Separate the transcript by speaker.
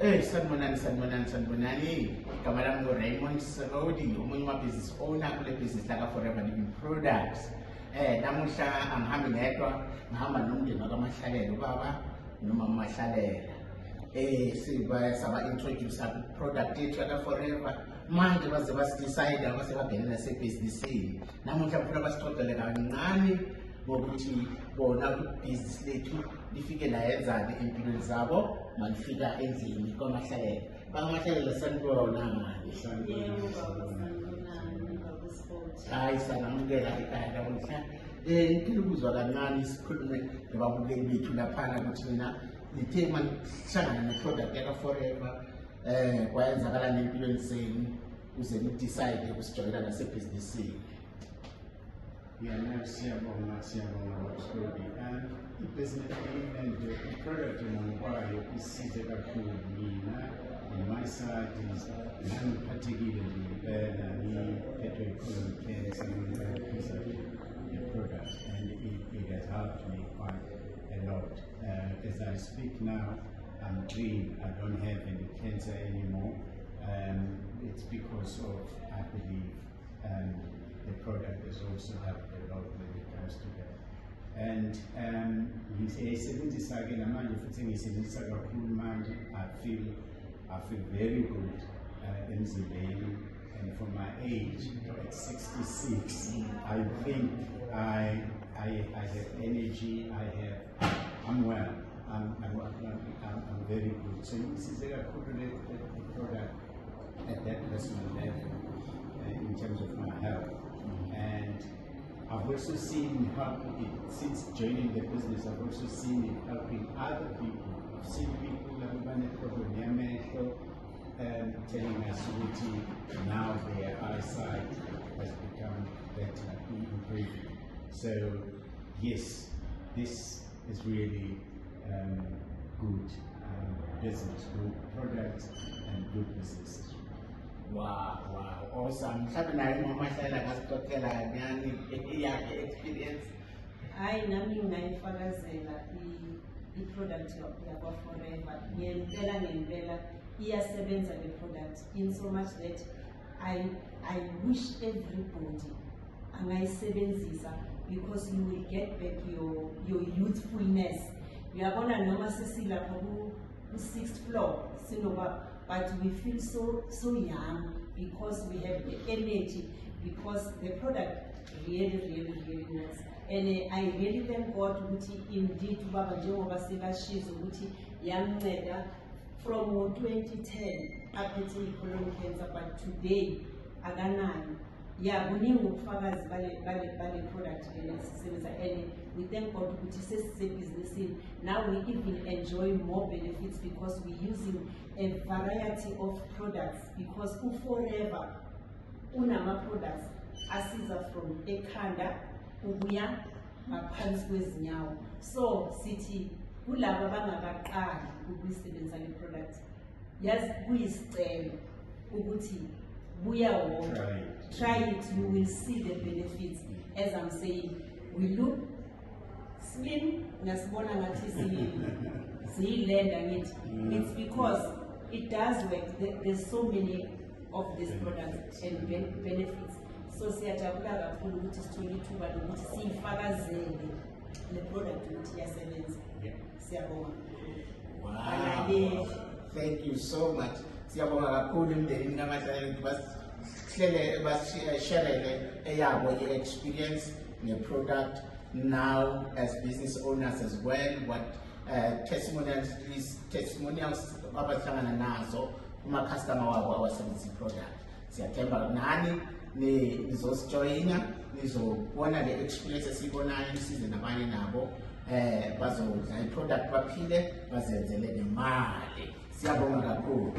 Speaker 1: Sanibonani. Igama lami Raymond Serodi, omunye business owner kule business la Forever Living Products. Namuhla angihambi ngedwa, ngihamba nomndeni wakaMahlalele ubaba noma uMahlalele. Saba introduce product yethu ya Forever. Manje baze basidecide base babhenela sebusinessini. Namuhla kuphela basixoxele kancane ngokuthi bona business lethu lifike la yenzani empilweni zabo malifika endlini kwaMahlalele. BakaMahlalele sanibona manje. Hayi sanamukela ekhaya lamuhla. Ngifuna ukuzwa kancane sikhulume nababukeli bethu laphana ukuthi mina lithe malihlangana ne-product yaka Forever kwayenzakala nempilweni zenu uze nidecide ukusijoyina nasebhizinisini.
Speaker 2: Siyabonga Serodi. Ibhizinisi and i-product ngokwayo isize kakhulu mina on my side ngiphathekile ngempela ngiphethwe i-colon cancer ngiphiza the product and it has helped me quite a lot. As I speak now, I'm clean. I don't have any cancer anymore. It's because of, I believe, the product has also helped a lot when it comes to that. And ngiyisebenzisa ke namanje futhi ngiyisebenzisa kakhulu manje. I feel very good emzimbeni, and for my age at 66, I think I have energy. I'm well. I'm very good. So this is a product at that personal level in terms of my health. And I've also seen help it since joining the business. I've also seen it helping other people. I've seen people that have a problem telling us that now their eyesight has become better, improving. So yes, this is really good business, good products and good businesses.
Speaker 1: Wow, awesome. Mhlawumbe naye uMahlalele akasixoxela ngani yakhe experience.
Speaker 3: Hayi nami ngayifakazela i-product yakwa Forever. Ngempela iyasebenza le product in so much that I wish everybody angayisebenzisa because you will get back your youthfulness. Uyabona noma sesilapha ku-6th floor sinoba, but we feel so young because we have the energy, because the product really nice. And I really thank God ukuthi indeed ubaba njengoba sekashiza ukuthi yamnceda from 2010 aphethe i-colon cancer, but today akanayo. Kuningi ubufakazi bale product lena sisebenza, and we thank God ukuthi sesisebhizinisini. Now we even enjoy more benefits because we're using a variety of products, because Forever unama products asiza from ekhanda ukuya ngaphansi kwezinyawo. So sithi kulabo abangakaqali ukuyisebenzisa le product, yazi kuyisicelo ukuthi try it, you will see the benefits. As I'm saying, we look slim, ngasibona ngathi siyilenda ngithi. It's because it does work. There's so many of these products and benefits. So siyajabula kakhulu ukuthi sithole ithuba lokuthi siyifakazele le product ukuthi iyasebenza. Siyabonga.
Speaker 1: Wow. Thank you so much. Siyabonga kakhulu emndenini kaMahlalele ukuthi basharele eyabo i-experience ne-product now as business owners as well, what testimonials abahlangana nazo kuma-customer wabo abasebenzisa i-product. Siyathemba nani nizosijoyina, nizobona le experience esiyibonayo, nisize nabanye nabo bazodla i-product baphile bazenzele nemali. Siyabonga kakhulu.